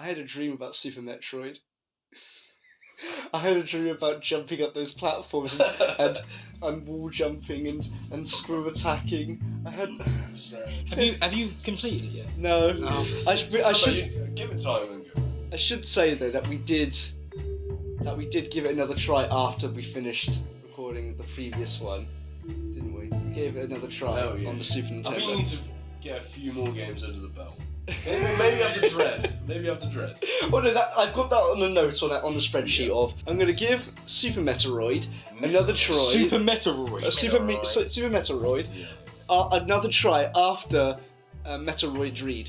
I had a dream about Super Metroid. I had a dream about jumping up those platforms and wall jumping and screw attacking. I had. Have you completed it yet? No. I should give it time and go. I should say though that we did give it another try after we finished recording the previous one, didn't we? We gave it another try on the Super Nintendo. I think you need to get a few more games under the belt. Maybe you have to dread. Oh no, I've got that on the notes on the spreadsheet of. I'm going to give Super Metroid another try. Super Metroid. Super Metroid. Another try after Metroid Dread.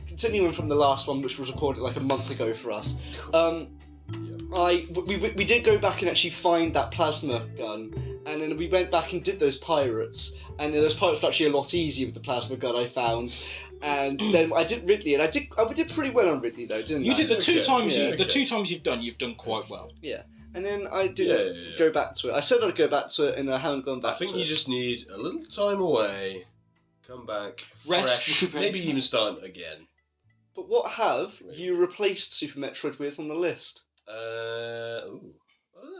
Continuing from the last one, which was recorded like a month ago for us. We did go back and actually find that plasma gun, and then we went back and did those pirates, and those pirates were actually a lot easier with the plasma gun I found. And then I did Ridley, and I did pretty well on Ridley though, didn't I? You did the two times. The 2 times you've done quite well. Yeah, and then I didn't go back to it. I said I'd go back to it, and I haven't gone back. I think you just need a little time away, come back, fresh, maybe even start again. But what have you replaced Super Metroid with on the list?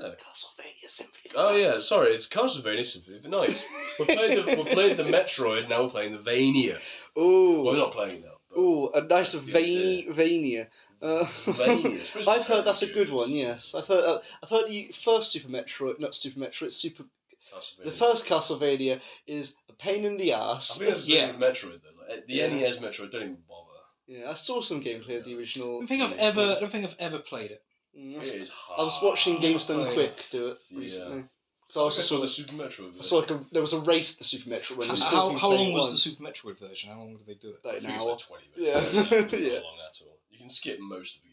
Castlevania Symphony of the Night. Oh yeah, sorry, it's Castlevania Symphony of the Night. we played the Metroid, now we're playing the Vania. Ooh. Well, we're not playing now. Ooh, a nice Vania. I've heard that's a good one. Yes, I've heard the first Super Metroid, not Super Metroid, the first Castlevania is a pain in the ass. I think it's the same with Metroid though. Like, the NES Metroid, don't even bother. Yeah, I saw some gameplay of the original. I don't think I've ever played it. It is hard. I was watching Games Done Quick do it recently. So I also saw the Super Metroid. I saw there was a race at the Super Metroid when how long was the Super Metroid version? How long did they do it? Like an hour. Like 20 minutes. Yeah. Not long at all. You can skip most of the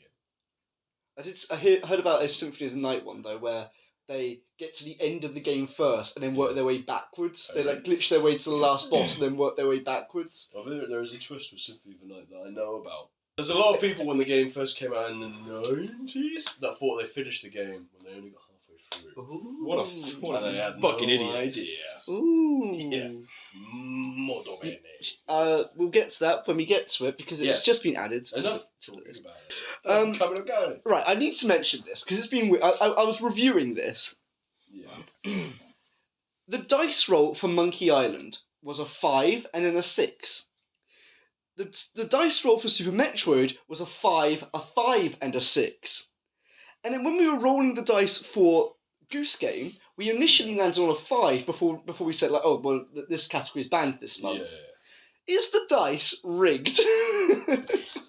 game. I heard about a Symphony of the Night one though, where they get to the end of the game first and then work their way backwards. They like glitch their way to the last boss and then work their way backwards. Well, there is a twist with Symphony of the Night that I know about. There's a lot of people when the game first came out in the 90s that thought they finished the game when they only got halfway through. Ooh. What a fucking idiot. Ooh. Yeah. Molto bene. We'll get to that when we get to it because it's just been added. Enough talking about it. Coming and going. Right, I need to mention this because it's been. I was reviewing this. Yeah. The dice roll for Monkey Island was a 5 and then a 6. The dice roll for Super Metroid was a 5, and a 6. And then when we were rolling the dice for Goose Game, we initially landed on a 5 before we said like, oh well, this category is banned this month. Yeah. Is the dice rigged?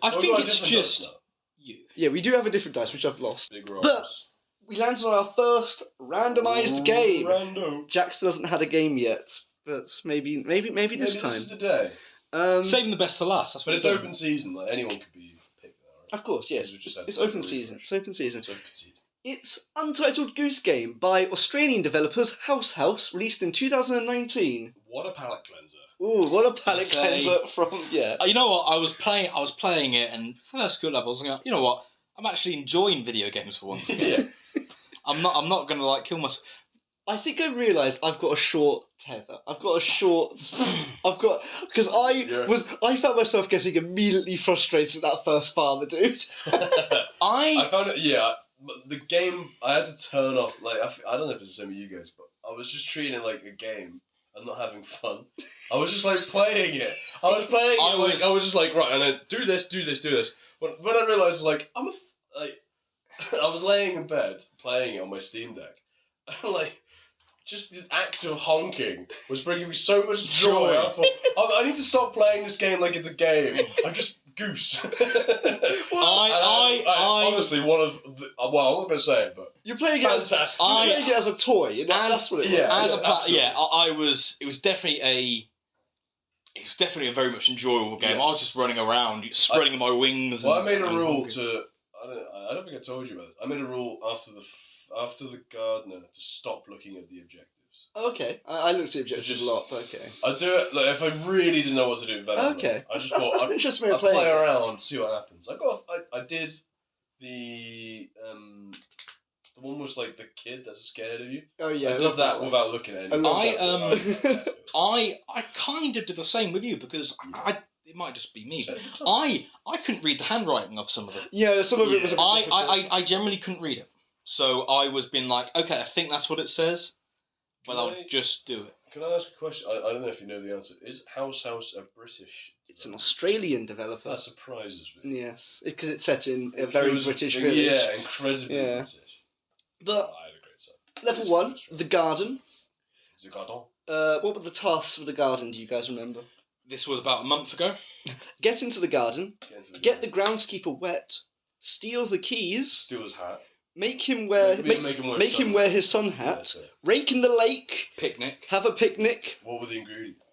I think it's just you. Yeah, we do have a different dice which I've lost. Big rolls. But we landed on our first randomised game. Rando. Jax hasn't had a game yet, but maybe this time. This is the day. Saving the best to last. That's what it's open season. Like anyone could be picked there. Right? Of course, yes. It's open season. It's open season. It's open season. It's Untitled Goose Game by Australian developers House, released in 2019. What a palate cleanser! Ooh, what a palate cleanser from You know what? I was playing it, and first good level, I was like, you know what? I'm actually enjoying video games for once. Yeah. I'm not gonna like kill myself. I think I realised I've got a short tether. Because I found myself getting immediately frustrated at that first farmer, dude. I found it, the game, I had to turn off, like, I don't know if it's the same with you guys, but I was just treating it like a game and not having fun. I was just, like, playing it. I was just like, right, and then do this. When I realised, like, I was laying in bed playing it on my Steam Deck, and, like, just the act of honking was bringing me so much joy. I thought, I need to stop playing this game like it's a game. I'm just Goose. Honestly, one of the... Well, I'm not going to say it, but... You're playing it as a toy. You know? That's what it was. It was definitely a very much enjoyable game. Yeah. I was just running around, spreading my wings. Well, I made a rule to... I don't think I told you about this. I made a rule after the gardener to stop looking at the objectives. Okay, I look at the objectives a lot. But okay, I do it like if I really didn't know what to do. Okay, I just that's an interesting way of playing. playing. Play around, see what happens. I did the one was like the kid that's scared of you. Oh yeah, I did that without looking at it. I kind of did the same with you because it might just be me, but I couldn't read the handwriting of some of it. Yeah, some of it was a bit difficult. I generally couldn't read it. So I was being like, okay, I think that's what it says, but I'll just do it. Can I ask a question? I don't know if you know the answer. Is House a British? It's an Australian developer. That surprises me. Yes, because it's set in a very British village. Yeah, incredibly British. But I had a great time. level 1, the garden. The garden. What were the tasks for the garden? Do you guys remember? This was about a month ago. Get into the garden. Get the groundskeeper wet. Steal the keys. Steal his hat. Make him wear his sun hat. Rake in the lake. Picnic. Have a picnic. What were the ingredients?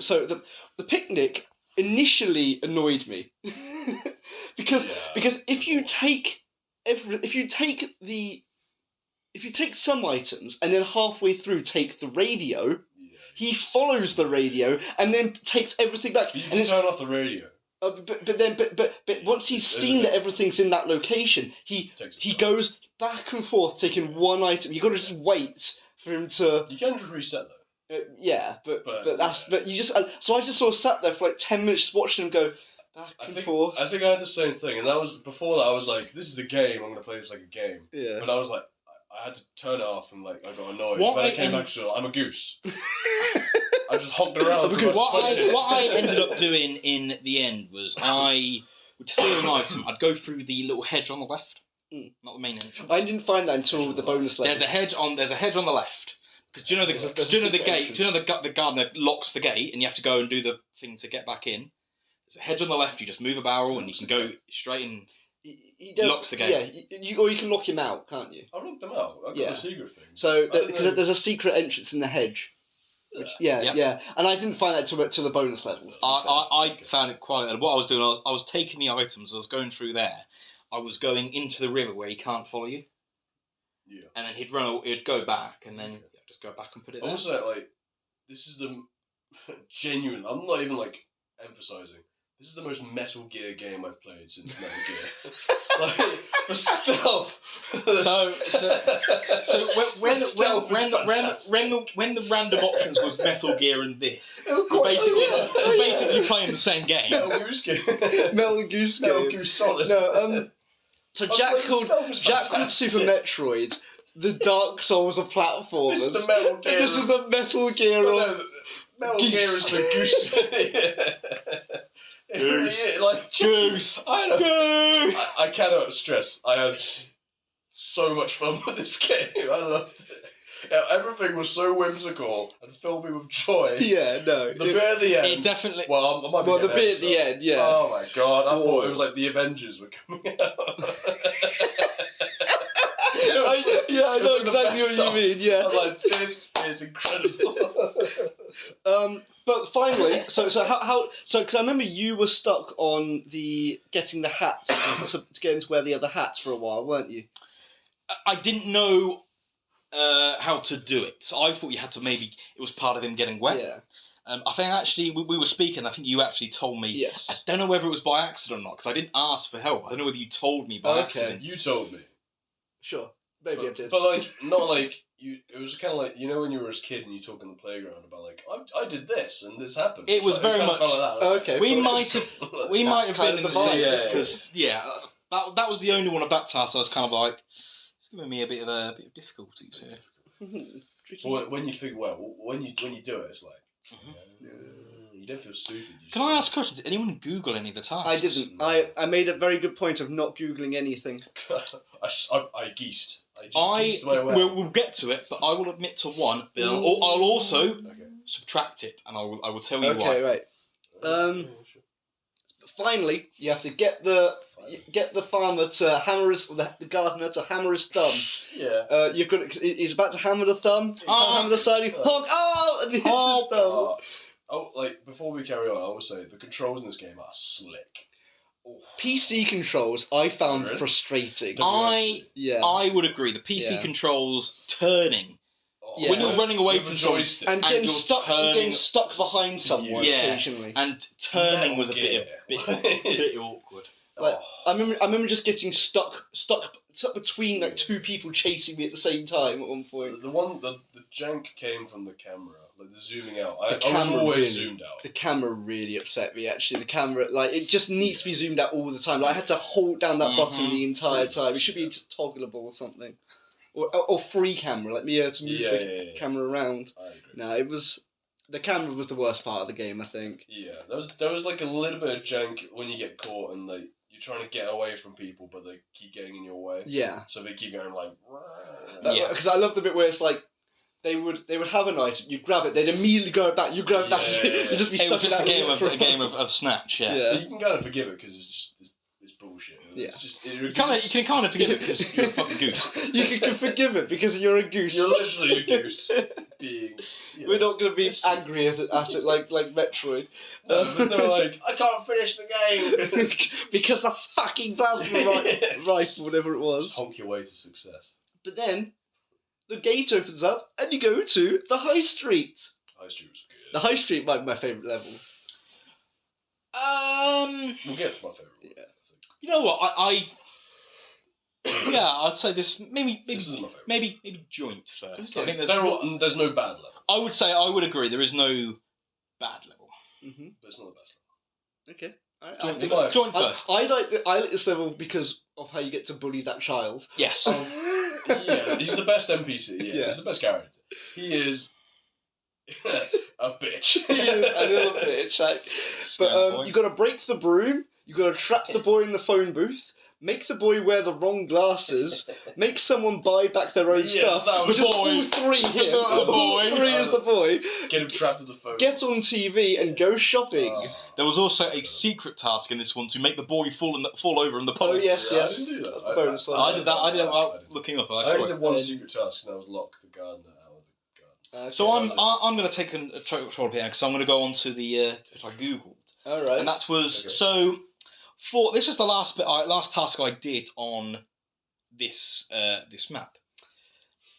So the picnic initially annoyed me because if you take some items and then halfway through take the radio, he follows the radio and then takes everything back. You can turn off the radio. But once he's seen that everything's in that location, he goes back and forth taking one item. You got to just wait for him to. You can just reset though. But you just so I just sort of sat there for like 10 minutes just watching him go back and forth. I think I had the same thing, and that was before that. I was like, "This is a game. I'm gonna play this like a game." Yeah. But I was like, I had to turn it off, and like I got annoyed. But I came back to I'm a goose. I just honked around. What I ended up doing in the end was I would steal an item. I'd go through the little hedge on the left, not the main entrance. I didn't find that until the bonus level. There's a hedge on the left. Because do you know the gate? Do you know the gardener locks the gate, and you have to go and do the thing to get back in. There's a hedge on the left. You just move a barrel, and you can go straight in. He locks the gate. Yeah, or you can lock him out, can't you? I locked them out. I got the secret thing. So because there's a secret entrance in the hedge. Yeah. And I didn't find that till the bonus levels. I found it quite. What I was doing, I was taking the items. I was going through there. I was going into the river where he can't follow you. Yeah. And then he'd go back, and then just go back and put it there. Also, like, this is the genuine. I'm not even like emphasizing. This is the most Metal Gear game I've played since Metal Gear. Like the stealth. So when the random options was Metal Gear and this, you're basically playing the same game. Metal Goose Game. Metal Goose Game. Metal Goose Solid. No, so Jack called Super Metroid the Dark Souls of platformers. This is the Metal Gear. This is the Metal Gear of Metal Gear is the Goose. Goose. Like Goose. I know. Goose. I cannot stress. I had so much fun with this game. I loved it. Yeah, everything was so whimsical and filled me with joy. Yeah, no. The bit at the end. It definitely. Well, I might be the bit at the end, yeah. Oh my god! I thought it was like the Avengers were coming out. I know exactly what you mean. Yeah. I'm like, this is incredible. But finally, so because I remember you were stuck on getting the hats to get into wear the other hats for a while, weren't you? I didn't know how to do it, so I thought you had to it was part of him getting wet. Yeah. I think actually we were speaking. I think you actually told me. Yes. I don't know whether it was by accident or not because I didn't ask for help. I don't know whether you told me by accident. You told me. Sure. Maybe I did. But like, not like you. It was kind of like when you were a kid and you talk on the playground about like I did this and this happened. It was very much. Like that. Okay. We might have been in the same because that was the only one of that task. I was kind of like, it's giving me a bit of difficulties here. Tricky. But when you think, when you do it, it's like you don't feel stupid. Can I ask a question? Did anyone Google any of the tasks? I didn't. I made a very good point of not Googling anything. I geesed. I just geesed my way. We'll get to it, but I will admit to one. But I'll also subtract it, and I will tell you why. Okay, right. Finally, you have to get the farmer to hammer the gardener to hammer his thumb. Yeah. He's about to hammer the thumb. Hammer the side. Honk! Oh! And he hits his thumb. Oh, like before we carry on, I will say the controls in this game are slick. PC controls I found frustrating. I would agree. The PC controls turning. When you're running away from someone and getting stuck behind someone occasionally, and turning was a bit awkward. Like, I remember just getting stuck between like two people chasing me at the same time at one point. The jank came from the camera. like the zooming out. I was camera always really- zoomed out. The camera really upset me. Actually, the camera like it just needs to be zoomed out all the time. Like I had to hold down that button the entire Pretty time. It much, should be just toggleable or something, or free camera. Let me to move the camera around. I agree. No, it was the camera was the worst part of the game. I think. Yeah, there was like a little bit of jank when you get caught and like you're trying to get away from people, but they keep getting in your way. Yeah. So they keep going like. Because I love the bit where it's like. They would have an item, you grab it, they'd immediately go back, you grab it back, you'd just be It stuck was just in a game of snatch, yeah. You can kind of forgive it because it's bullshit. Yeah. It's just, You can kind of forgive it because you're a fucking goose. You can forgive it because you're a goose. You're literally a goose being. We're not going to be angry at it like Metroid. There's no like, I can't finish the game! Because the fucking plasma rifle, whatever it was. Honk your way to success. But then, the gate opens up and you go to the high street. High Street was good. The high street might be my favourite level. We'll get to my favourite one. Yeah. You know what? I'd say this maybe This is my favourite. maybe joint first. Okay. I think There's no bad level. I would say I would agree. There is no bad level. Mm-hmm. But it's not the best Okay. I Joint, think joint first. I like this level because of how you get to bully that child. Yes. level. Yeah, he's the best NPC. Yeah, Yeah. he's the best character. He is a bitch. He is a little bitch. But you got to break the broom. You got to trap the boy in the phone booth. Make the boy wear the wrong glasses. Make someone buy back their own stuff. that Which was is boy. all three here. The All boy. three is the boy. Get him trapped in the phone. Get on TV and go shopping. There was also a secret task in this one to make the boy fall over in the pole. Oh yes, Yeah, I yes. didn't do that. That's the bonus one. I did that. I did that while looking up. I I saw only it. did one secret task, and that was lock the gardener out of the garden. Okay. So I'm going to take a control here because I'm going to go on to the which I googled, All right. and that was Okay. so. This was the last task I did on this map.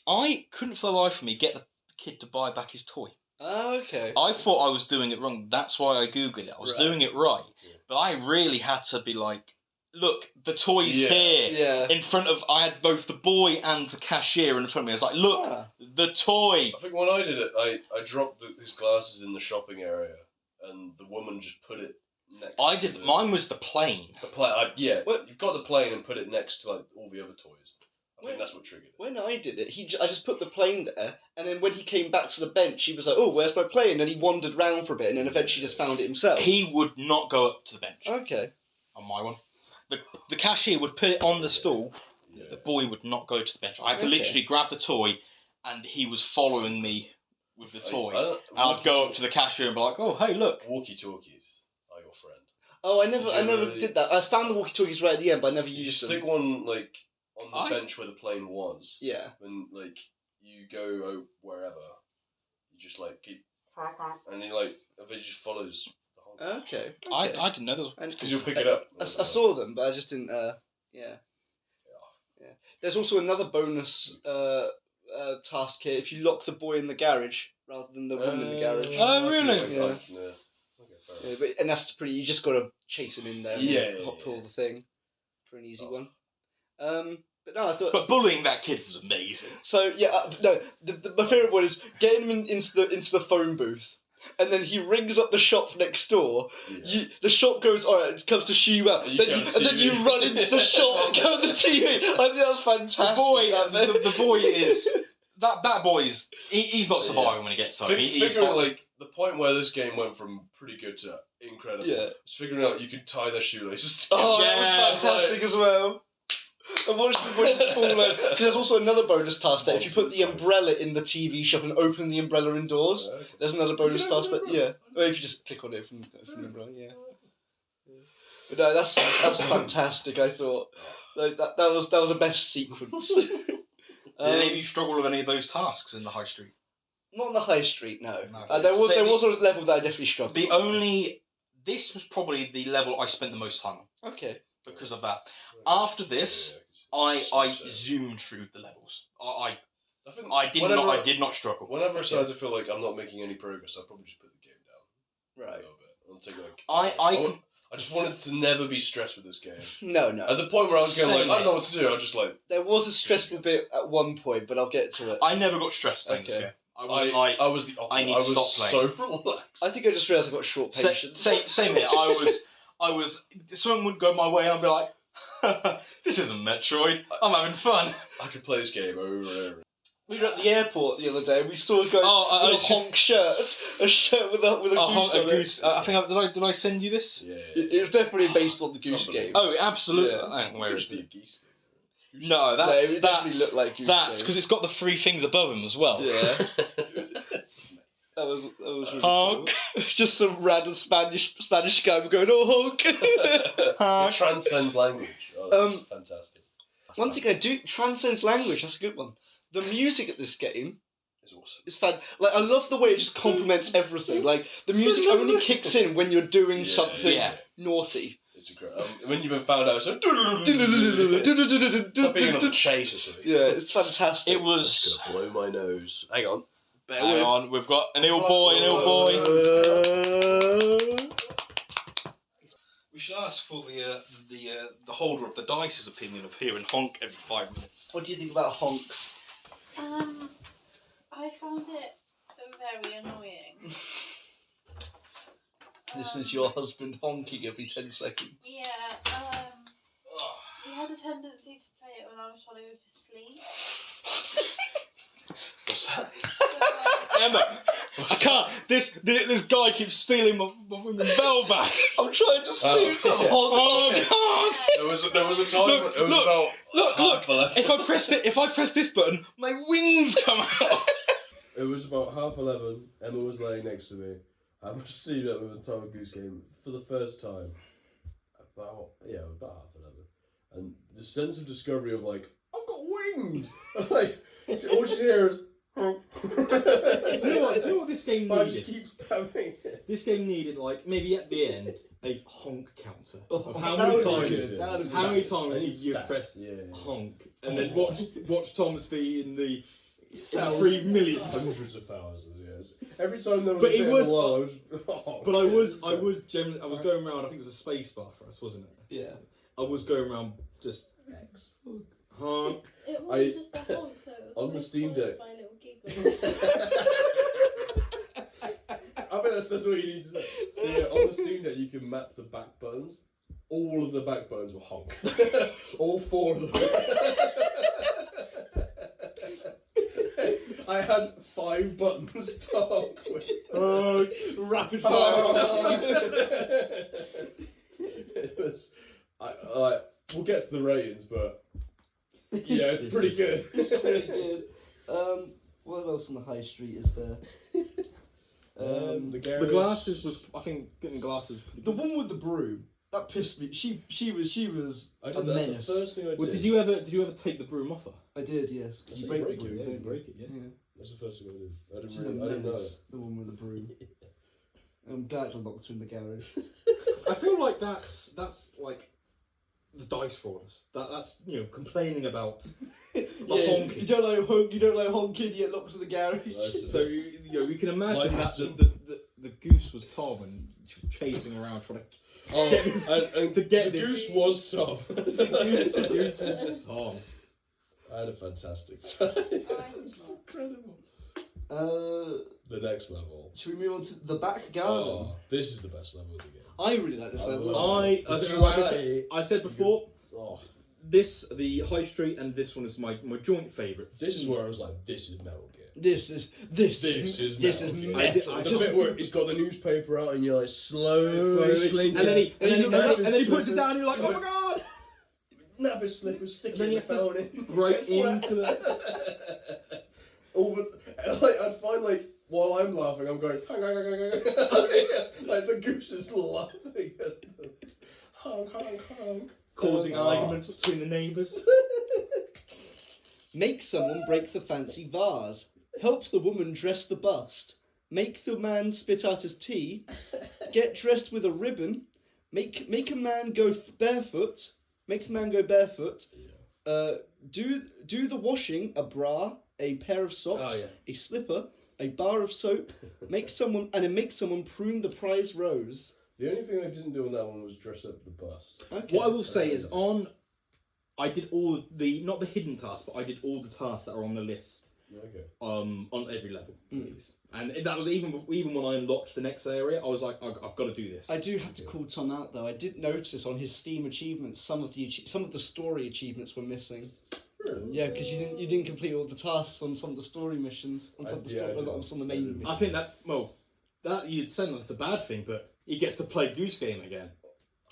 I couldn't for the life of me get the kid to buy back his toy. Okay. I thought I was doing it wrong. That's why I googled it. I was Right. doing it right, Yeah. but I really had to be like, look, the toy's Yeah. here. Yeah. In front of, I had both the boy and the cashier in front of me. I was like, look, Ah. the toy. I think when I did it, I dropped his glasses in the shopping area, and the woman just put it next. I to did. Mine was the plane. the plane. Yeah, What? you've got the plane and put it next to like all the other toys. I think What? that's what triggered it. When I did it, I just put the plane there, and then when he came back to the bench, he was like, "Oh, where's my plane?" And he wandered round for a bit, and then eventually just found it himself. He would not go up to the bench Okay. on my one. The cashier would put it on the stool. Yeah. The boy would not go to the bench. I had to Okay. literally grab the toy, and he was following me with the toy. I don't- And I'd go up to the cashier and be like, "Oh, hey, look." Walkie-talkies are your friend. Oh, I Did you never really- did that. I found the walkie-talkies right at the end, but I never You used just them. stick one like on the I- bench where the plane was. Yeah. When like you go wherever, you just like keep, and he like eventually just follows the whole. Okay. I didn't know there was. Because you'll pick it up. I saw them, but I just didn't. Yeah. There's also another bonus task here. If you lock the boy in the garage rather than the woman in the garage. Oh, really? Yeah. Okay, fair Yeah, enough. and that's pretty. You just got to chase him in there. And Yeah, then pull yeah. the thing for an easy Oh. one. But no, I thought. But bullying that kid was amazing. So yeah, no. My favorite one is getting him into the phone booth, and then he rings up the shop next door. Yeah. The shop goes, all right, comes to shoe out. You Then go you, on and then you TV. run into the shop and go on the TV. I think that was fantastic. The boy is that boy's he's not surviving when he gets home. He's Figuring fine. like the point where this game went from pretty good to incredible. Yeah. Was figuring out you could tie their shoelaces. Oh, together. that was fantastic as well. And watch the boys fall over. Because there's also another bonus task there. If you put the umbrella in the TV shop and open the umbrella indoors, Okay. there's another bonus can task that, open the yeah. umbrella. Well, if you just click on it from the umbrella, yeah. But no, that's fantastic, I thought. Like, that was the best sequence. Did any of you struggle with any of those tasks in the high street? Not on the high street, no. No. There was So a level that I definitely struggled with. This was probably the level I spent the most time on Okay. because of that. After this, I zoomed through the levels. I think did not struggle. Whenever I started to feel like I'm not making any progress, I probably just put the game down. A Right. little bit. I'll take like. I I just wanted to never be stressed with this game. No. At the point where I was going Same, like, I don't know what to do. I just like. There was a stressful bit at one point, but I'll get to it. I never got stressed playing this Okay. game. I was the opposite. I need to stop playing. So relaxed. I think I just realised I've got short patience. Same here. I was. Something would go my way, and I'd be like, "This isn't Metroid. I'm having fun." I could play this game over and over. We were at the airport the other day and we saw a guy with a honk shirt. A shirt with a goose on it. I think did I send you this? Yeah. It was definitely based on the Goose Game. Oh, absolutely. Yeah. Where is the it? geese? No, it that's definitely looked like Goose that's Game. because it's got the three things above him as well. Yeah. That was really Honk. cool. Just some random Spanish guy going, oh, honk. It transcends language. Oh, that's fantastic. One thing I do, transcends language, that's a good one. The music at this game It's awesome. is fan. Like, I love the way it just complements everything. Like, the music only kicks in when you're doing something naughty. It's a great. When you've been found out, it's like being on a chase or something. Yeah, it's fantastic. It was. It's gonna blow my nose. Hang on. Hang on, we've got an ill boy. We should ask for the holder of the dice's opinion of hearing honk every 5 minutes. What do you think about honk? I found it very annoying. Listen to your husband honking every 10 seconds. Yeah, he had a tendency to play it when I was trying to go to sleep. What's that? So, Emma, I can't. This guy keeps stealing my women bell back. I'm trying to sleep to honk. Oh God! There was a time. It was about half 11. If I press this button, my wings come out. It was about 11:30. Emma was laying next to me. I must see that with Untitled Goose Game for the first time. About 11:30. And the sense of discovery of like, I've got wings. Like all she hears. Do you know what this game But I needed? just keep spamming it. This game needed, like, maybe at the end, a honk counter. Of how that many would be times good. That would be how many nice. I times need you stats. press Yeah. honk and then watch Thomas be in the Thousands. 3 million. Hundreds of thousands, yes. Every time there was But a it bit was- of a lull, I was. But I was generally going around. I think it was a space bar for us, wasn't it? Yeah. I was going around just X. honk. it wasn't just a honk though. It was On the always Steam followed Deck. by a little giggle. I bet that says what you need to know. Yeah, on the Steam Deck, you can map the back buttons. All of the back buttons were honk. All 4 of them. I had 5 buttons to honk with. Rapid fire. It was. We'll get to the ratings, but yeah, it's pretty good. It's pretty good. What else on the high street is there? The glasses was. I think getting glasses. Was pretty The good. one with the broom. That pissed me. She was I a did. That's the menace. first thing I did. Well, did you ever take the broom off her? I did, yes. 'Cause you break the broom, Yeah, you don't break it. Yeah. Yeah. That's the first thing I did. I She's a didn't know. menace, the one with the broom. I'm glad I locked her in the garage. I feel like that's like the dice frauders. That's complaining about the honking. You don't like honk. You don't like honking. Yet locked in the garage. Nice. So we can imagine Life that is the goose was Tom and she was chasing around trying to get this, and to get the this. goose was Tom. The goose was Tom. I had a fantastic time. This is incredible. The next level. Should we move on to the back garden? Oh, this is the best level of the game. I really like this level. I said before, Oh, the high street and this one is my joint favourites. this is where I was like, this is Metal Gear. This is Metal Gear. metal. The bit where he's got the newspaper out and you're like slowly slinking. and then he He puts it down and you're like, oh my god! Nab his slippers, stick Then it in you the have to fountain. break It's wet. into the. I'd find while I'm laughing, I'm going like the goose is laughing at them. Honk, honk, honk. Causing arguments between the neighbours. Make someone break the fancy vase. Help the woman dress the bust. Make the man spit out his tea. Get dressed with a ribbon. Make a man go barefoot. Make the man go barefoot. Do the washing. A bra, a pair of socks, a slipper, a bar of soap. Make someone prune the prize rose. The only thing I didn't do on that one was dress up the bust. Okay. What I will say is I did all not the hidden tasks, but I did all the tasks that are on the list. Okay. on every level, please. And that was even when I unlocked the next area, I was like, I've got to do this. I do have to call Tom out though. I did notice on his Steam achievements some of the story achievements were missing. Really? Yeah, because you didn't complete all the tasks on some of the story missions, on some of the on the main missions. I think that you'd say that's a bad thing, but he gets to play Goose Game again.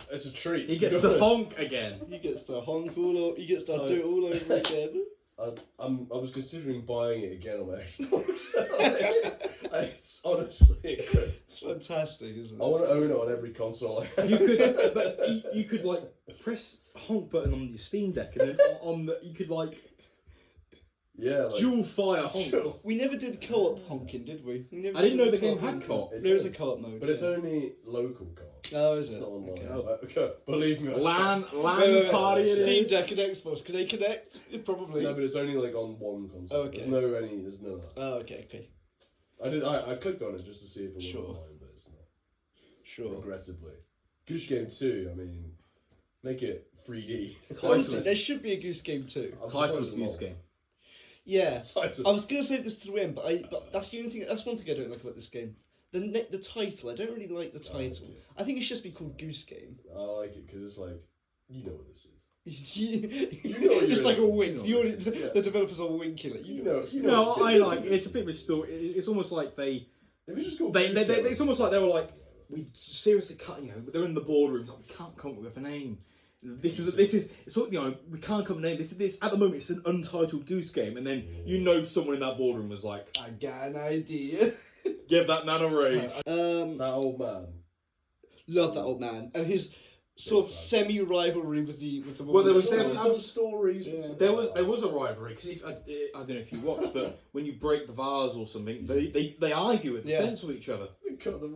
It's a treat. He gets to honk again. He gets to honk he gets to do it all over again. I was considering buying it again on my Xbox. It's honestly incredible. It's fantastic, isn't it? I want to own it on every console. You could like press honk button on your Steam Deck, and then you could like dual fire honks. We never did co-op honking, did we? I didn't know the game had co-op. There is a co-op mode, but it's only local co-op. Oh, is it's it? not online. Okay. Believe me. LAN party. Steam Deck and Xbox. Can they connect? Probably. No, but it's only like on one console. Oh, okay. There's none of that. Oh, okay. I clicked on it just to see if it was online, but it's not. Sure. Regrettably. Goose Game 2, I mean, make it 3D. Honestly, there should be a Goose Game 2. Titled Goose Game. Yeah. I was going to say this to the end, but that's the only thing. That's one thing I don't like about this game. The title, I don't really like the title. I think it should just be called Goose Game. I like it because it's like, you know what this is. It's like a wink. The developers are winking at you. I like it. It's a bit of a story. It's almost like it's almost like they were like, we seriously can't. They're in the boardrooms. Like, we can't come up with a name. This is we can't come up with a name. This at the moment it's an Untitled Goose Game, and then someone in that boardroom was like, I got an idea. Give that man a raise. That old man. Love that old man and his sort of semi-rivalry with the. Well, there was some stories. Yeah. There was a rivalry because I don't know if you watched, but when you break the vase or something, they argue at the fence with each other. They cut the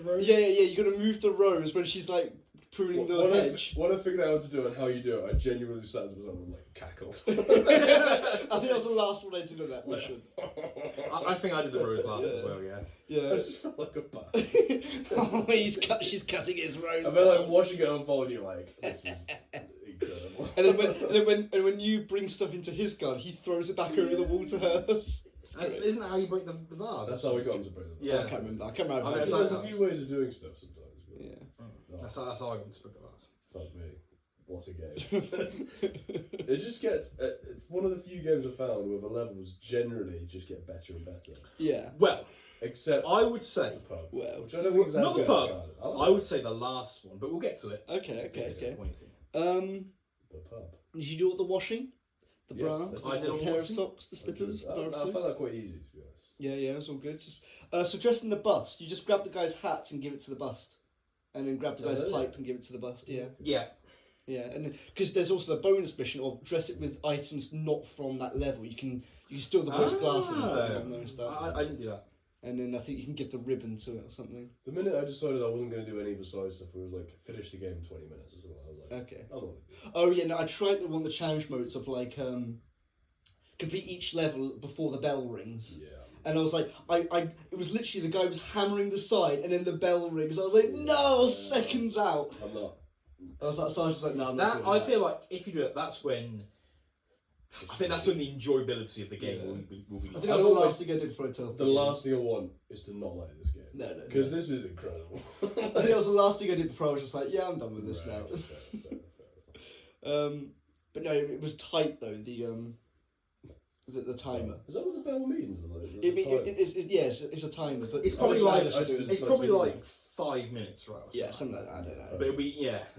rose. Yeah. You got to move the rose when she's like pruning the hedge. When I figured out how to do it and how you do it, I genuinely sat as myself and like cackled. I think that was the last one I did on that mission. I think I did the rose last as well. Yeah. I just felt like a bastard. She's cutting his rose. And then like watching it unfold, you're like, this is incredible. And then when you bring stuff into his garden, he throws it back over the wall to hers. Isn't that how you break the vase? That's how we got him to break the vase. Yeah, I can't remember. There's a few ways of doing stuff sometimes. Yeah. That's how I got to break the vase. Fuck me. What a game. It just gets... it's one of the few games I've found where the levels generally just get better and better. Yeah. Well, except... I would say... The pub. Well, which I don't think is not the pub. I would say the last one, but we'll get to it. Okay. The pub. Did you do all the washing? The bra? I did all the pair of washing. socks, the slippers, the I bra found that quite easy, to be honest. Yeah, it was all good. Just so dressing the bust, you just grab the guy's hat and give it to the bust. And then grab the guy's pipe and give it to the bust, Yeah, and because there's also the bonus mission of dress it with items not from that level. You can steal the boy's glasses and put them on there and stuff. I didn't do that. And then I think you can give the ribbon to it or something. The minute I decided I wasn't going to do any of the side stuff, it was like, finish the game in 20 minutes or something. I was like, okay. I'm not Oh yeah, no, I tried one of the challenge modes of like complete each level before the bell rings. Yeah. And I was like, it was literally the guy was hammering the side, and then the bell rings. I was like, no, seconds out. I'm not. I was just like, no, I'm not doing I that. feel like if you do it, that's when. I think that's when the enjoyability of the game will be. I think that's the last thing I did before I tell. The last thing I want is to not like this game. No. Because this is incredible. I think that was the last thing I did before I was just like, yeah, I'm done with this now. Fair. But no, it was tight though. The timer. Is that what the bell means? It's a timer, but It's probably like 5 minutes, right? Yeah, something like that. I don't know.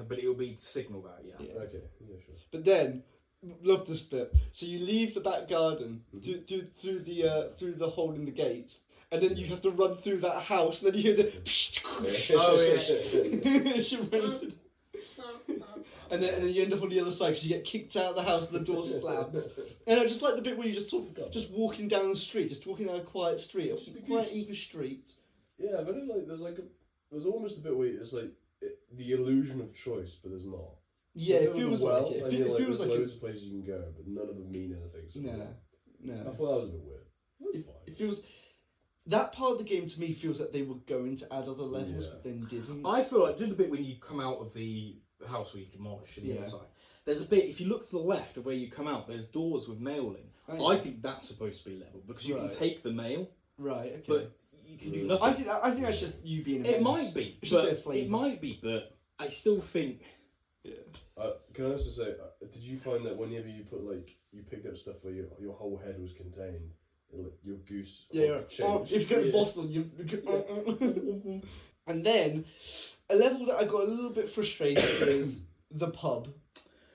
But it'll be signal that. Yeah. Okay. Yeah, sure. But then, love this bit. So you leave the back garden through the hole in the gate, and then you have to run through that house, and then you hear the. And then you end up on the other side because you get kicked out of the house and the door slams. And I just like the bit where you just sort of just walking down the street, just walking down a quiet street, a quiet English street. Yeah, but there's almost a bit where it's like the illusion of choice, but there's not. Yeah, it feels like it. It feels like loads of places you can go, but none of them mean anything. So no. I thought that was a bit weird. That's fine. It feels. That part of the game to me feels like they were going to add other levels, but then didn't. I feel like the bit when you come out of the the house where you demolish in the Yeah. inside. There's a bit, if you look to the left of where you come out, there's doors with mail in. Oh, I yeah. think that's supposed to be level because you Right. can take the mail, Right. Okay. but you can do nothing. I think that's just you being. A It menace. might be, It's just a bit but of flavour. it might be, but I still think. Yeah. Can I also say, did you find that whenever you put you picked up stuff where your whole head was contained, your goose If you go to Boston, you. And then a level that I got a little bit frustrated with, the pub.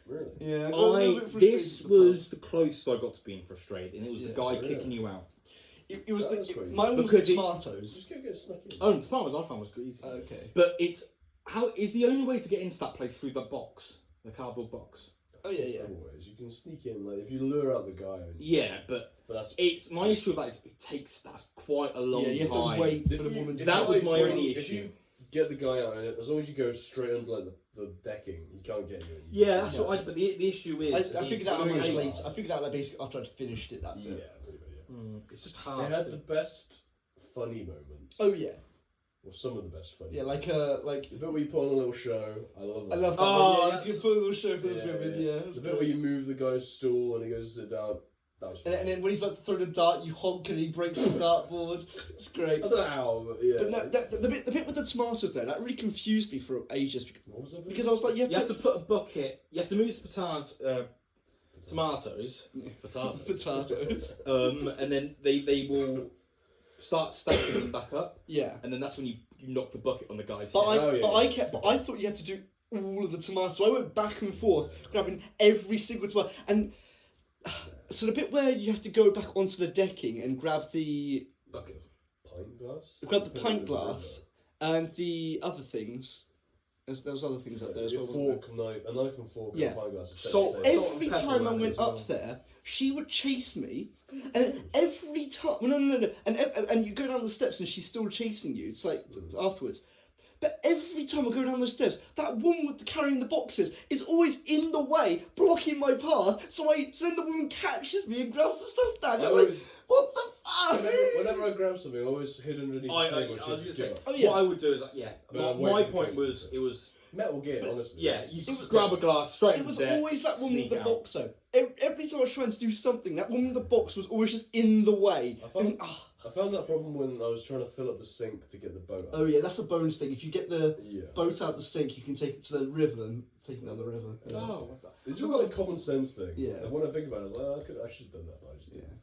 Really? Yeah. I got a little bit frustrated This with the pub. was the closest I got to being frustrated, and it was the guy really? kicking you out. It was That's quite mine was Because the it's- tomatoes. Just go get snuck in. Oh, the tomatoes I found was good. Easy. Okay. But it's how is the only way to get into that place through the box, the cardboard box. Oh yeah, yeah. Otherwise, you can sneak in. Like if you lure out the guy. Yeah, but that's it's my issue with that is that's quite a long Yeah, you have time. to wait If for the you- woman to. if That you, was like, my bring- only if issue. you get the guy out, and as long as you go straight under like the decking, he can't get you. Yeah, that's what I. But the issue is, I figured that out doing late. it. I figured that out basically after I'd finished it. That Yeah, bit. pretty much, yeah. it's just They hard. had to the do. best funny moments. Oh yeah. Or some of the best funny. Yeah, moments. like. The bit where you put on a little show. I love that. I love that. Oh, one, yeah, that's- you can put a little show for this bit. Yeah. The bit where you move the guy's stool and he goes to sit down. That was. And then when he's about to throw the dart, you honk and he breaks the dartboard. It's great. I don't know how, but yeah. But no, the bit with the tomatoes though, that really confused me for ages What was that bit? because I was like, You have to put a bucket. You have to move the tomatoes, potatoes. and then they will start stacking them back up, Yeah. and then that's when you knock the bucket on the guy's But head. I thought you had to do all of the tomatoes. So I went back and forth, grabbing every single tomato. And so the bit where you have to go back onto the decking and grab the bucket of pint glass. grab the Put it pint in the glass and the other things. There was other things up there as well. Wasn't there? a knife and fork, Yeah. and a pint glass. Salt- Set the table. Every and pepper time I around went as well. up there, she would chase me, and every time, no, and you go down the steps and she's still chasing you. It's like afterwards, but every time I go down those steps, that woman with carrying the boxes is always in the way, blocking my path. So then the woman catches me and grabs the stuff down. I'm like, what the fuck? Whenever I grab something, I always hid underneath the I table. was She going to just say, go. Oh, yeah. what I would do is, But I'm my waiting point for was, it. it was, Metal Gear, honestly. yeah, you grab a glass straight It in was the deck, always that woman with sneak the out. box though. Every time I was trying to do something, that woman with the box was always just in the way. I found that problem when I was trying to fill up the sink to get the boat out. Oh yeah, that's a bonus thing. If you get the Yeah. boat out the sink, you can take it to the river and take it down the river. Yeah. Oh, These are all like common sense things. Yeah. And when I think about it, I was like, I should have done that, but I just didn't.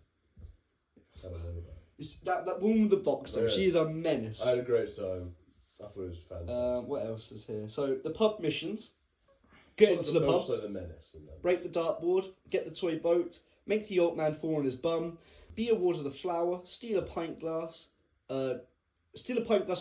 I don't know about it. It's that woman with the box though, Yeah. she is a menace. I had a great time. I thought it was fantastic. What else is here? So the pub missions. Get into the pub, Like the menace. And break the dartboard, get the toy boat, make the old man fall on his bum, be awarded a flower, steal a pint glass, and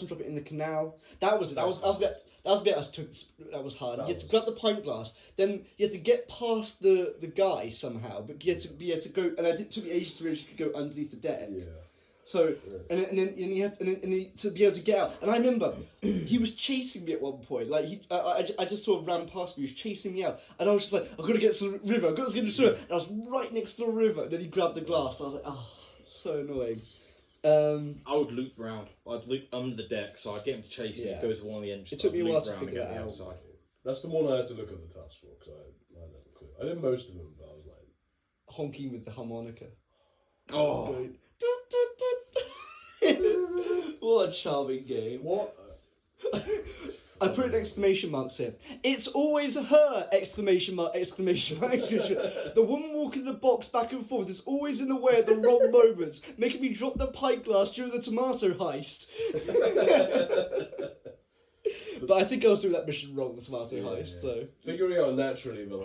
drop it in the canal. That was it. That was a bit. That was a bit. That was hard. You had to grab the pint glass. Then you had to get past the guy somehow, but you had to go. And it took me ages to realize you could go underneath the deck. Yeah. So and then to be able to get out. And I remember he was chasing me at one point. Like I just sort of ran past me. He was chasing me out, and I was just like, I've got to get to the river. I've got to get to the river. And I was right next to the river. And then he grabbed the glass. I was like, oh, so annoying. I would loop round. I'd loop under the deck, so I'd get him to chase me. Yeah. Go to one of the entrances. It took me a I'd while loop to round figure and get that the out. outside. That's the one I had to look at the task for because I had no clue. I did most of them, but I was like, Honking with the harmonica. Oh, That's great. What a charming game. what? I put exclamation marks here. It's always her! Exclamation mark, exclamation mark, exclamation mark. The woman walking the box back and forth is always in the way at the wrong moments, making me drop the pint glass during the tomato heist. But I think I was doing that mission wrong, the tomato heist, so. Figuring out naturally, but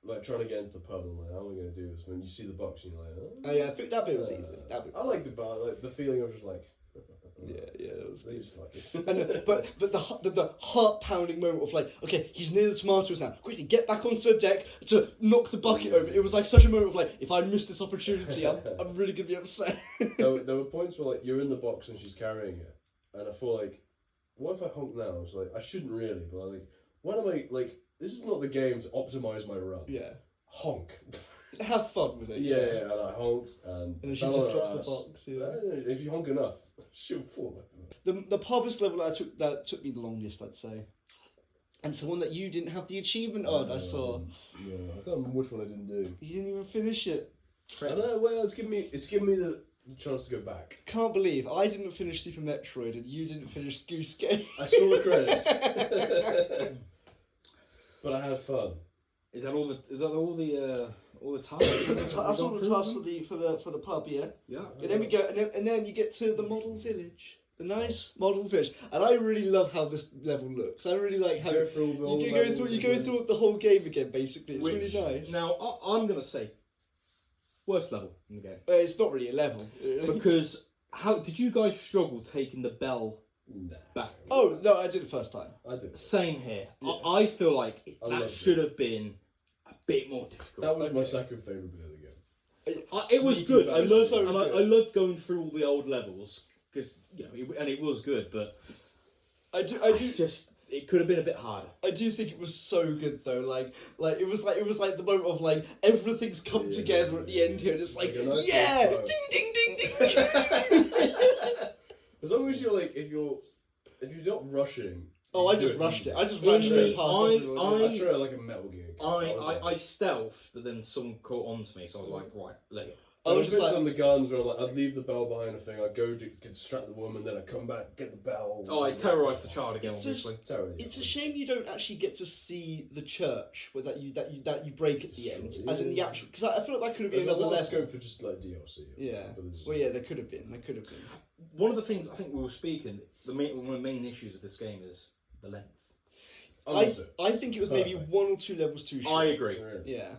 like trying to get into the pub and like, how am I going to do this? When you see the box and you're like, Oh yeah, I think that bit was easy. That bit I liked it, but like the feeling of just like, yeah, it was these fuckers. And but the heart pounding moment of like, okay, he's near the tomatoes now. Quickly get back onto the deck to knock the bucket over. It was like such a moment of like, if I miss this opportunity, I'm really gonna be upset. there were points where like you're in the box and she's carrying it, and I feel like, what if I honk now? I was like, I shouldn't really, but I like, when am I like? This is not the game to optimize my run. Yeah, Honk. Have fun with it. Yeah, and I honked, and then she fell just on her drops the ass. box, yeah. If you honk enough, she'll fall. The pub is level that took me the longest, I'd say. And it's the one that you didn't have the achievement on, I saw. Yeah, I can't remember which one I didn't do. You didn't even finish it. I know, well, it's giving me the chance to go back. Can't believe I didn't finish Super Metroid and you didn't finish Goose Game. I saw the credits. But I had fun. Is that all the tasks? That's all the tasks for the pub, yeah. Yeah. And then we go, and then you get to the model village, the nice model village, and I really love how this level looks. I really like how You go through all the you go through the whole game again. Basically, it's really nice. Now I'm gonna say worst level in the game It's not really a level because how did you guys struggle taking the bell back? Oh no, I did it first time. I did. Same here. Yeah. I feel like I that loved should it. have been a bit more difficult. That was my second favourite bit of the game. It was Sneaky good. bad. I loved, So and good. I loved going through all the old levels because it was good, but it's just it could have been a bit harder. I do think it was so good though. Like it was like the moment of like everything's come together at the end here, and it's like, like a nice yeah, little flow. ding ding ding ding. As long as you're like, if you're not rushing. Oh, you I can just do rushed easy. it. I just ran straight past everyone. I tried like a Metal Gear. I stealthed, but then someone caught on to me, so I was like, right, let it. I was just like, on the guns where like I'd leave the bell behind a thing. I'd go to distract the woman, then I'd come back, get the bell. Oh, I terrorised the child again, It's obviously. It's a shame you don't actually get to see the church where that you break at the end, as in the actual. Because I feel like that could have been There's a another lot of level. scope for just like DLC. Yeah. But there's- Well, yeah, there could have been. There could have been. One of the things I think we were speaking, one of the main issues of this game is the length. I loved it. I think it was maybe Perfect. 1 or 2 levels too short. I agree. Yeah.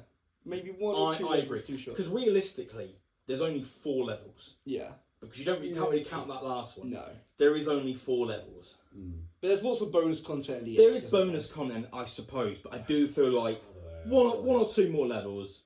Maybe 1 or 2 I levels agree. too short. Because realistically, there's only 4 levels. Yeah. Because you can't really count that last one. No. There is only 4 levels. But there's lots of bonus content in the There end, is isn't bonus content, I suppose, but I do feel like one or two more levels.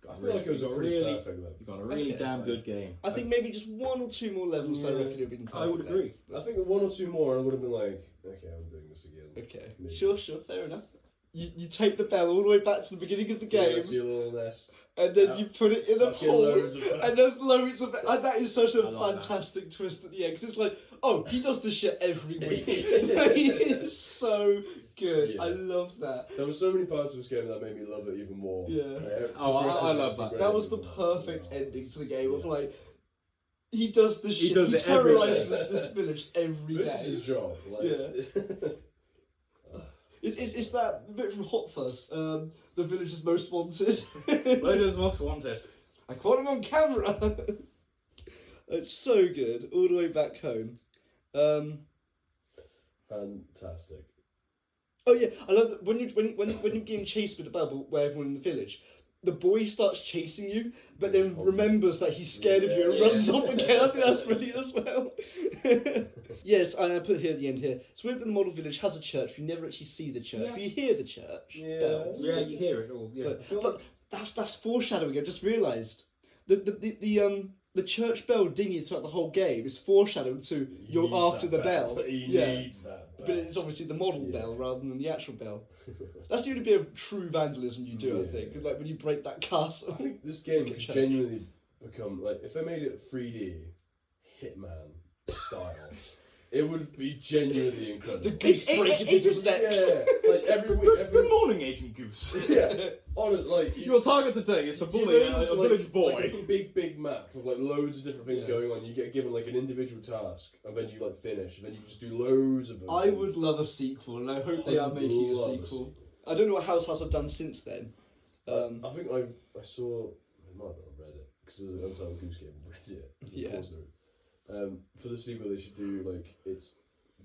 I feel like it was a pretty perfect level. You got a really Okay. damn good game. I think maybe just 1 or 2 more levels. I Yeah. reckon it would have been. I would perfect. agree. I think 1 or 2 more, and I would have been like, okay, I'm doing this again. Okay. Maybe. Sure. Fair enough. You take the bell all the way back to the beginning of the game, It's your little nest. and then you put it in a Fucking hole, loads of bells. and there's loads of. And that is such a I like fantastic twist at the end, 'cause it's like, oh, he does this shit every week. It's so good. Yeah. I love that. There were so many parts of this game that made me love it even more. Yeah. Oh, I love that. That was the perfect ending to the game of like, he does this He shit. does He it every terrorizes day. this village every day. This is his job. Like, Yeah. It's that bit from Hot Fuzz, the village's most wanted. Village's most wanted. I caught him on camera. It's so good, all the way back home. Fantastic. Oh yeah, I love that when you're getting chased with the bubble by everyone in the village. The boy starts chasing you, but then remembers that he's scared of you and runs off again. I think that's brilliant as well. Yes, and I put here at the end here. It's weird that the model village has a church. You never actually see the church, but you hear the church bells. Yeah, you hear it all. Yeah. But that's foreshadowing. I just realised the church bell dinging throughout the whole game is foreshadowing to He you're needs after that the bell. He Yeah. needs that bell. But it's obviously the model Yeah. bell rather than the actual bell. That's the only bit of true vandalism you do, I Yeah. think. Like when you break that castle. I think this game could Church. genuinely become like if they made it 3D Hitman style, it would be genuinely incredible. The goose breaking people's necks. Yeah, like every week, Good morning, Agent Goose. yeah, on it like Your target today is to you bully go a into, village boy. like a big map with like loads of different things Yeah. going on. You get given like an individual task, and then you like finish, and then you just do loads of them. I would love a sequel, and I hope they are making a Love a sequel. I don't know what House has done since then. I think I saw it might have been on Reddit because there's an Untitled Goose Game on Reddit. Yeah. Of course there is. For the sequel, they should do like it's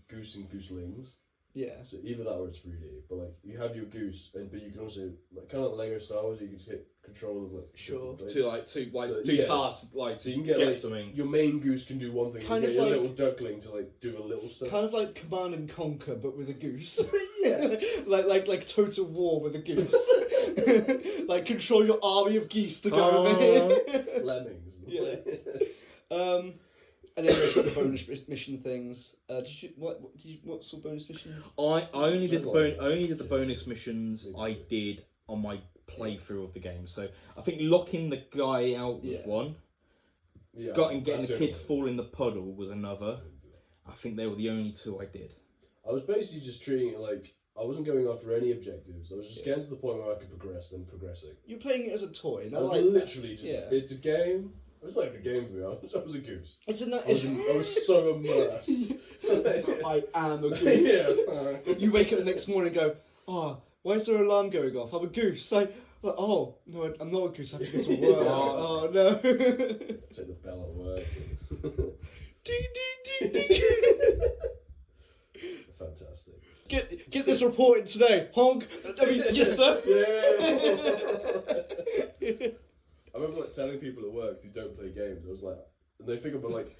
Goose and Gooselings. Yeah. So either that or it's 3D. But like you have your goose, but you can also like kind of like Lego Star Wars. You can just get control of like Sure. different things. To So, yeah. tasks, like So you can get, like, something. Your main goose can do one thing. Kind you of get your like- little duckling to like do the little stuff. Kind of like Command and Conquer, but with a goose. Yeah. like Total War with a goose. Like control your army of geese to go over here. Lemmings. Yeah. And then there's the bonus mission things. What sort of bonus missions? I only did the Yeah. bonus missions Me I too. did on my playthrough of the game. So I think locking the guy out was Yeah. one. Yeah, Getting that's the it. kid to fall in the puddle was another. I think they were the only two I did. I was basically just treating it like I wasn't going after any objectives. I was just getting to the point where I could progress and progressing. You're playing it as a toy. I was literally just, it's a game. It was not even a game for me. I was a goose. I was so immersed. I am a goose. Yeah. You wake up the next morning and go, oh, why is there an alarm going off? I'm a goose. Like, oh, no, I'm not a goose. I have to go to work. Oh, no. Take the bell at work. Ding, ding, ding, ding. Fantastic. Get this report in today. Honk. I mean, yes, sir. Yeah. I remember like telling people at work who don't play games. I was like, and they think about like,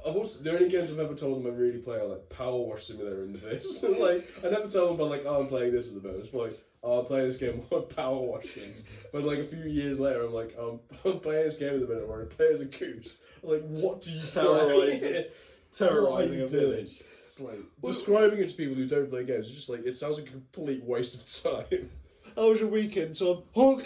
the only games I've ever told them I really play are like Power Wash Simulator and this. Like, I never tell them about like, oh, I'm playing this at the moment. It's like, oh, I'm playing this game where I power wash things. But like a few years later, I'm like, I'm playing this game at the minute where I play as a goose. I'm like, what do you play? Terrorising a village. It's like describing it to people who don't play games. It's just like it sounds like a complete waste of time. How was your weekend, Tom? Honk.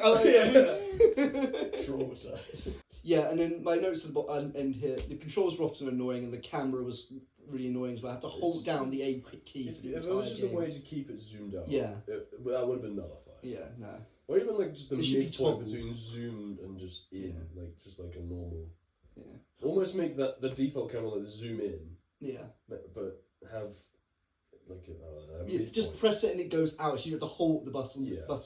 Traumatized. Yeah, and then my notes at the end here. The controls were often annoying, and the camera was really annoying. So I had to hold down the A key for the If entire it was just game. a way to keep it zoomed out, Yeah. that would have been nullified. Yeah, no. Or even like just the It should be midpoint toggled. between zoomed and just in, like just like a normal. Yeah. Almost make that the default camera like zoom in, Yeah. but have like a You midpoint. just press it and it goes out. So you have to hold the button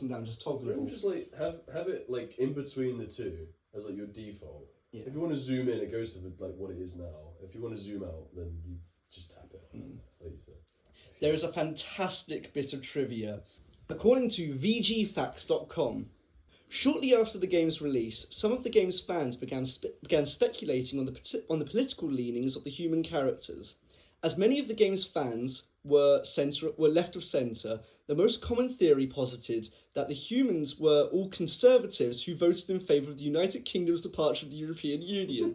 down, just toggle Or it. even just like have it like in between the two as like your default. Yeah. If you want to zoom in, it goes to like what it is now. If you want to zoom out, then you just tap it. Like you said. There is a fantastic bit of trivia. According to VGFacts.com, shortly after the game's release, some of the game's fans began speculating on the political leanings of the human characters. As many of the game's fans were left of centre, the most common theory posited that the humans were all conservatives who voted in favour of the United Kingdom's departure from the European Union.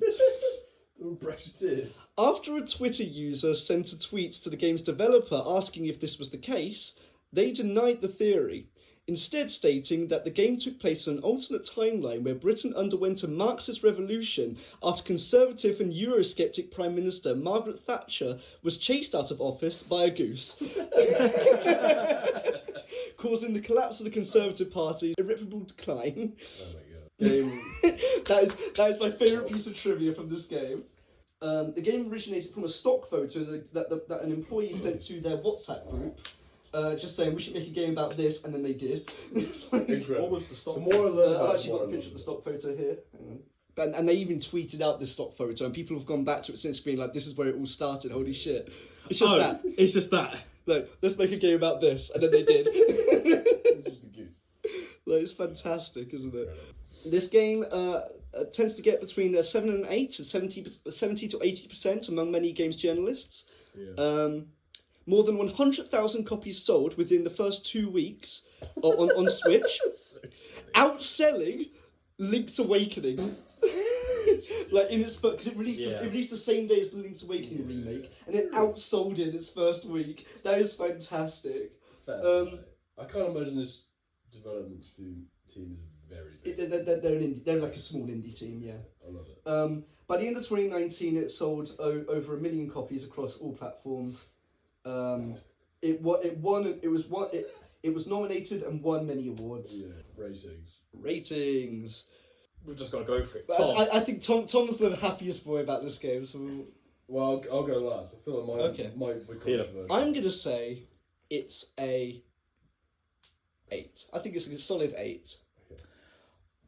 Brexiteers. After a Twitter user sent a tweet to the game's developer asking if this was the case, they denied the theory, instead stating that the game took place in an alternate timeline where Britain underwent a Marxist revolution after Conservative and Eurosceptic Prime Minister Margaret Thatcher was chased out of office by a goose, causing the collapse of the Conservative Party's irreparable decline. Oh my god. Game. that is my favourite piece of trivia from this game. The game originated from a stock photo that an employee sent to their WhatsApp group, just saying we should make a game about this, and then they did. Incredible. What was the stock? The more I learn about I've actually got a picture of the stock photo here. Hang on. And they even tweeted out this stock photo, and people have gone back to it since, being like, "This is where it all started. Holy shit!" It's just that. It's just that. Like, let's make a game about this, and then they did. This is the goose. Like, it's fantastic, isn't it? This game tends to get between 7 and 8 and 70 to 80% among many games journalists. Yeah. More than 100,000 copies sold within the first 2 weeks on Switch, So silly. outselling Link's Awakening. Like in its because it released the same day as the Link's Awakening remake, and it outsold in its first week. That is fantastic. Fair play. I can't imagine this development team is very big. They're like a small indie team, yeah. I love it. By the end of 2019, it sold over 1 million copies across all platforms. It was nominated and won many awards. Yeah, Ratings. We've just got to go for it. But Tom. I think Tom's the happiest boy about this game, so Well, I'll go last. I feel like Okay. might be controversial. I'm gonna say it's a 8. I think it's a solid 8. Okay.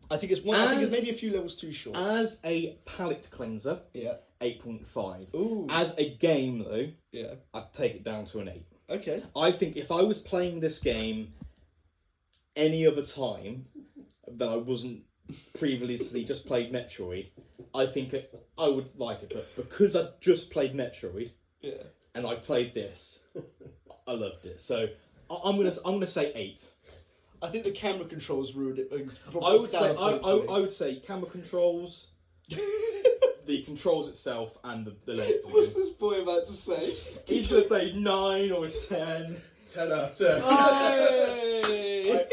I think it's maybe a few levels too short. As a palate cleanser, Yeah. 8.5. Ooh. As a game, though, Yeah. I'd take it down to an 8. Okay. I think if I was playing this game any other time that I wasn't previously just played Metroid, I think I would like it. But because I just played Metroid Yeah. and I played this, I loved it. So I'm gonna say 8. I think the camera controls ruined it. I would say camera controls, the controls itself, and the length. Of the What's game. this boy about to say? He's gonna say 9 or a 10. 10 out of 10. Hey!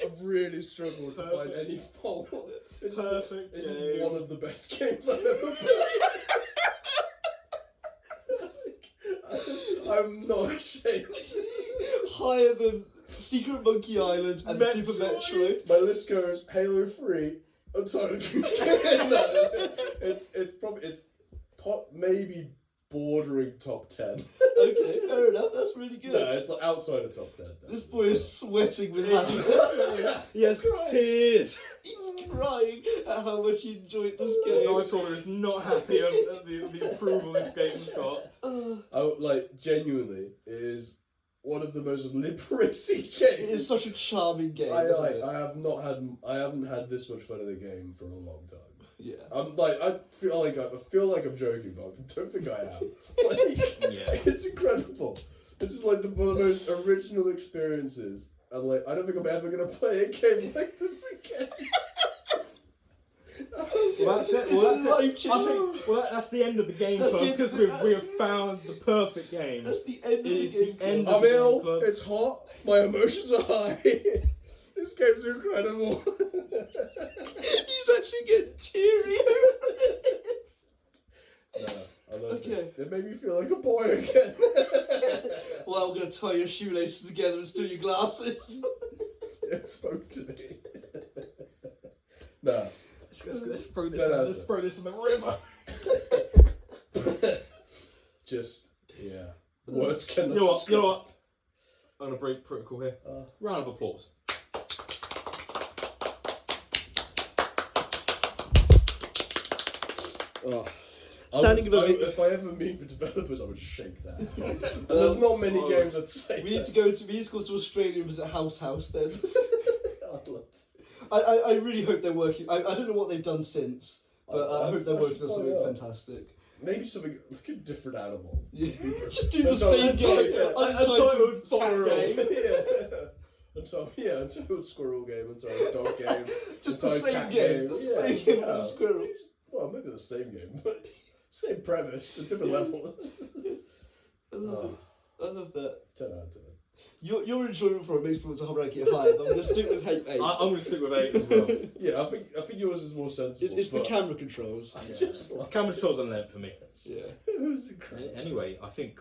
I've really struggled to find any fault. This Perfect is game. one of the best games I've ever played. I'm not ashamed. higher than Secret Monkey Island and Super Metroid. My list goes Halo 3, Untitled Goose Game. No, it's maybe bordering top 10. Okay, fair enough. That's really good. No, it's like outside of top 10. This boy is sweating with happiness. He has tears. He's crying at how much he enjoyed this The game. Dice Roller is not happy at the approval this game's got. Genuinely, it is one of the most liberating games. It is such a charming game. I haven't had this much fun in a game for a long time. Yeah. I feel like I'm joking, but I don't think I am. It's incredible. This is like one of the most original experiences, and like I don't think I'm ever gonna play a game like this again. Well, that's it. That's the end of the game club because we have found the perfect game. That's the end of the game end club. of the game ill. club. It's hot. My emotions are high. This game's incredible. He's actually getting teary over it. I love Okay. it. It made me feel like a boy again. Well, I'm going to tie your shoelaces together and steal your glasses. It spoke to me. Nah. Let's throw this in the river. Just, yeah. Words cannot You know describe. what? I'm going to break protocol here. Round of applause. Standing if I ever meet the developers, I would shake that. And there's not many games that say we need to go to Australia and visit House then. I'd love to. I really hope they're working. I don't know what they've done since, but I hope they're working on something find out. fantastic. Maybe something like a different animal. Yeah. Just do the same game. Untitled fox game. Untitled squirrel game, untitled dog game. Just the untitled same cat game. Just the same game with the squirrel. Well, maybe the same game, but same premise, but different levels. I love that. 10 out of 10. Your enjoyment for it makes me want to rank it higher, but I'm going to stick with 8. I'm going to stick with 8 as well. Yeah, I think yours is more sensible. It's the camera controls. I just like Camera controls and length for me. Yeah. It was incredible. Anyway, I think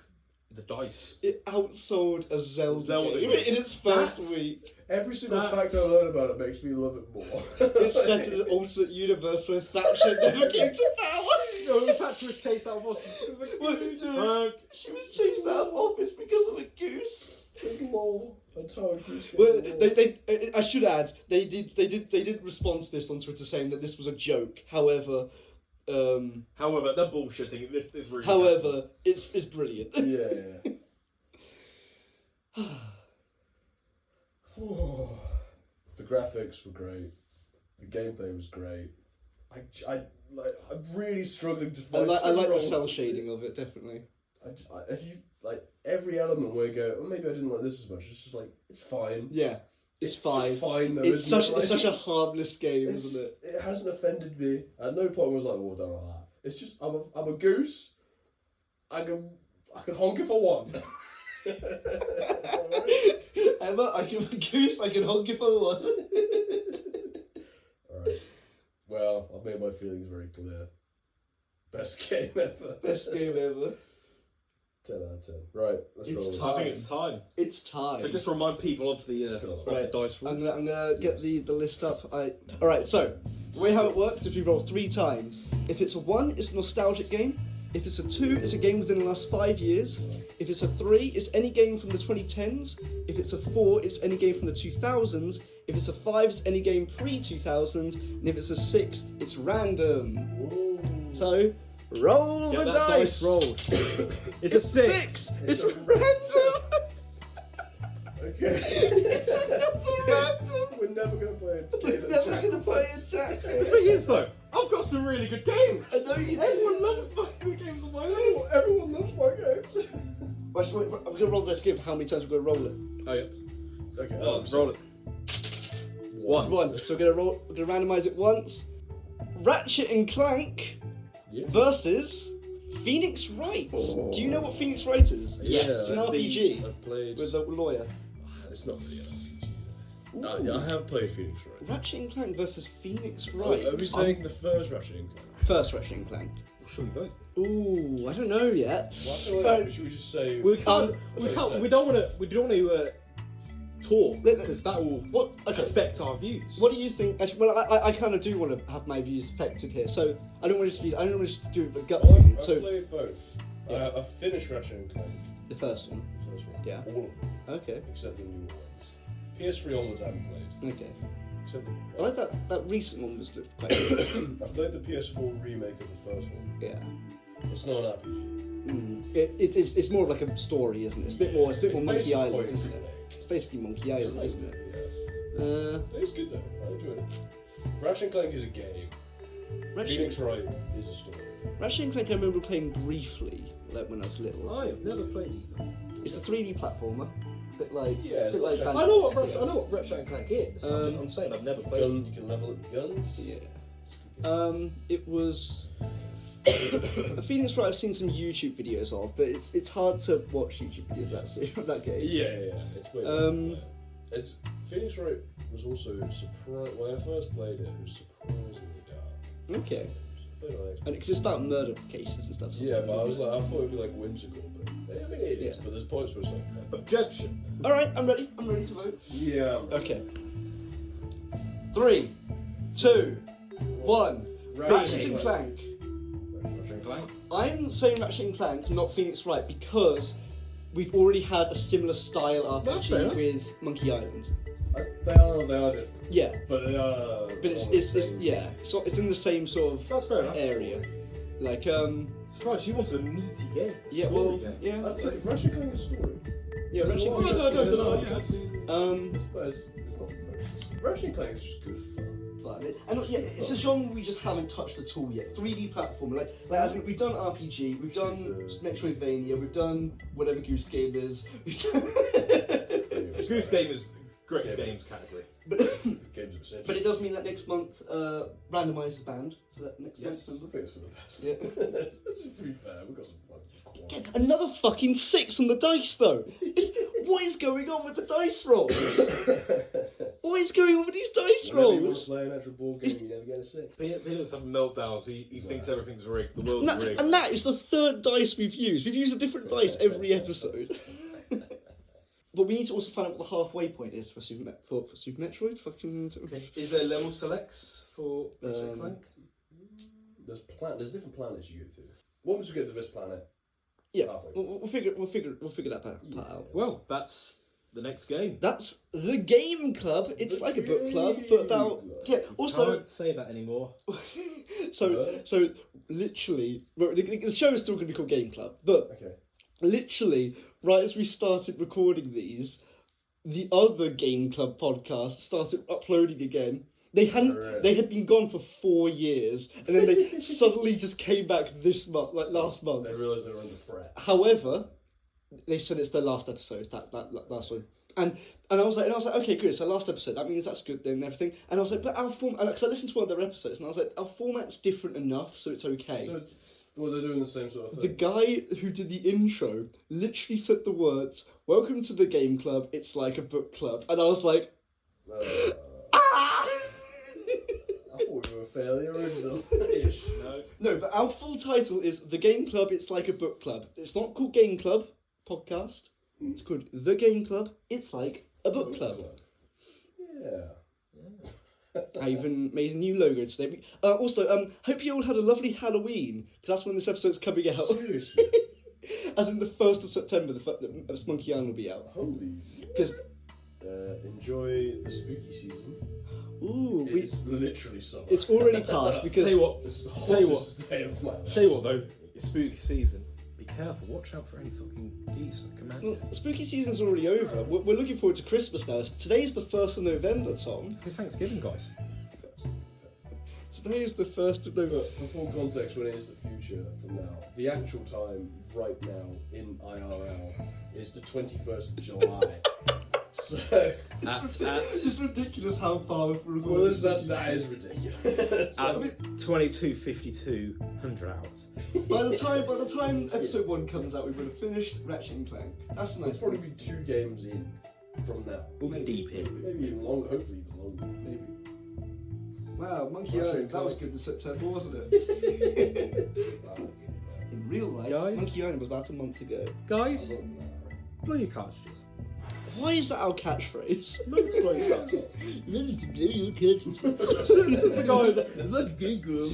the dice. It outsold a Zelda game game. in its first week. Every single fact I learn about it makes me love it more. It's set in an alternate universe where Thatcher never came to power. No, Thatcher was chased out of office. She was chased out of office because of a goose. There's lol. Untitled Goose Game. Well, they I should add they did respond to this on Twitter saying that this was a joke. However, they're bullshitting. This really. However, it's brilliant. Yeah. The graphics were great. The gameplay was great. I'm really struggling to find. I like the cell shading of it, definitely. If you like every element where you go, oh, maybe I didn't like this as much. It's just like it's fine. Yeah, it's fine. Just fine though. It's such a harmless game, isn't it? It hasn't offended me. At no point was I like, well, don't like that. It's just I'm a goose. I can honk if I want. Emma, I can goose. I can honk if I want. Alright. Well, I've made my feelings very clear. Best game ever. Best game ever. 10 out of 10. Right, let's roll this. I think it's time. It's time. So just remind people of the Right. dice rules. I'm gonna get the list up. Alright, so the way how it works is we roll 3 times. If it's a 1, it's a nostalgic game. If it's a 2, it's a game within the last 5 years. If it's a 3, it's any game from the 2010s. If it's a 4, it's any game from the 2000s. If it's a 5, it's any game pre-2000. And if it's a 6, it's random. Ooh. So, roll Get the that dice. rolled. It's a 6. It's random. Okay. It's another random. We're never going to play a game We're never going to play a Jack. The thing is, though, I've got some really good games. I know you do. Everyone loves the games on my list. Everyone loves my games. Actually, I'm going to roll this game for how many times we're going to roll it. Oh, yeah. Okay, Roll it. 1. 1. So we're going to randomise it once. Ratchet and Clank Yeah. versus Phoenix Wright. Oh. Do you know what Phoenix Wright is? Yeah, It's an that's RPG I've played. with the lawyer. It's not really an RPG. Yeah, I have played Phoenix Wright. Ratchet and Clank versus Phoenix Are Wright. we saying the first Ratchet and Clank? First Ratchet and Clank. Should we vote? Ooh, I don't know yet. Well, I feel like should we just say? We don't want to talk, because that will Okay. affect our views. What do you think? Actually, well, I kind of do want to have my views affected here, so I don't want to just do it with gut feeling. I've So played both. Yeah. I've finished Ratchet and Clank. the first one, The first one. Yeah. All of them, okay, except the new ones. PS3 onwards I haven't played. okay. Except I like that recent one was looked quite good. I played the PS4 remake of the first one. Yeah. It's not an RPG. It's more of like a story, isn't it? It's a bit more Monkey basically Island, point and isn't it? click. It's basically Monkey Island, isn't it? Yeah. It's good though. I enjoyed it. Ratchet and Clank is a game. Phoenix Wright is a story. Ratchet and Clank I remember playing briefly, like when I was little. I have never played either. It's a 3D platformer, bit like Yeah, it's bit like like I know what Ratchet and Clank is. I'm saying I've never played. You can level up your guns. Yeah. It's a good game. It was a Phoenix Wright I've seen some YouTube videos of, but it's hard to watch YouTube videos of that game. Yeah. It's way It's Phoenix Wright was also surprised when I first played it. It was surprisingly dark. Okay. I played on Xbox. And because it's about murder cases and stuff. Yeah, but I sometimes, was isn't like, I thought it'd be like whimsical, but I mean it is. Yeah. But there's points where it's like, Objection. it? All right, I'm ready. I'm ready to vote. yeah. I'm ready. Okay. 3, 2, 1. Ratchet and Clank. Ratchet and Clank. I'm saying Ratchet and Clank, not Phoenix Wright, because we've already had a similar style That's fair RPG enough. with Monkey Island. They are different, Yeah, but they are. but it's yeah, so it's in the same sort of That's fair enough. area. Like Surprised you wanted a meaty game. A yeah, story well, game. yeah, I'd say Ratchet and Clank is a story. yeah, There's Ratchet a and lot of Clank. no, cutscenes, no, there's a lot of yeah. cutscenes. But it's not most. Ratchet and Clank is just good fun. And yeah, it's a genre we just haven't touched at all yet. 3D platform, like as in, we've done RPG, we've done Metroidvania, we've done whatever Goose Game is. We've done Goose Game is greatest games category. Games of a century. But it does mean that next month Randomize is banned for that next Yes, I month. think it's for the best. Yeah. That's to be fair, we've got some fucking Again, another fucking 6 on the dice though. What is going on with the dice rolls? What is going on with these dice Whenever you want to rolls? play an actual board game, you never get a 6. He doesn't have meltdowns. He thinks everything's rigged. The world's rigged. And that is the 3rd dice we've used. We've used a different dice every episode. But we need to also find out what the halfway point is for Super Metroid. Fucking. Okay. Is there level selects for Ratchet and Clank? There's different planets you go to. Once we get to this planet, Yeah, halfway. we'll figure that part out. Well, that's the next game. That's the game club. It's like a book club, but about Also, Can't say that anymore. so literally, the show is still going to be called Game Club, but Okay. literally, right as we started recording these, the other Game Club podcast started uploading again. They had been gone for 4 years, and then they suddenly just came back this month, like last month. They realised they were under threat. However, they said it's their last episode, that last one. And I was like, okay, good, it's our last episode, that means that's good then and everything. And I was like, but our format, because I listened to one of their episodes, and I was like, our format's different enough, so it's okay. So it's they're doing the same sort of The thing. guy who did the intro literally said the words, "Welcome to the Game Club, it's like a book club." And I was like, ah! I thought we were fairly original-ish. No, but our full title is The Game Club, It's Like a Book Club. It's not called Game Club Podcast. It's called The Game Club, It's Like a Book Club. Yeah. I even made a new logo today. Also, hope you all had a lovely Halloween, because that's when this episode's coming out. Seriously. As in the 1st of September, the Monkey Island will be out. Holy. Because enjoy the spooky season. ooh, It's literally summer. it's already passed because Tell you what, This is the Tell you hottest day of my life. Tell you what though, it's spooky season. Be careful. Watch out for any fucking geese that come at you. well, spooky season's already over. We're looking forward to Christmas now. Today's the 1st of November, Tom. Happy Thanksgiving, guys. Today is the 1st of November. For full context, when it is the future from now, the actual time right now in IRL is the 21st of July. So, It's ridiculous how far we've recorded. well, that is ridiculous. At 22:52, 100 hours. By the time episode 1 comes out, we would have finished Ratchet and Clank. That's a We'll nice. probably be 2 games in from now. We'll be deep in. Maybe even longer, hopefully even longer. Maybe. Wow, Monkey Ratchet Island, and that was Clank. good in September, wasn't it? In real life, Guys? Monkey Island was about a month ago. Guys, blow your cartridges. Why is that our catchphrase? Let's play that. Let's play your catchphrase. This is the guy who's like, "Look, good girl."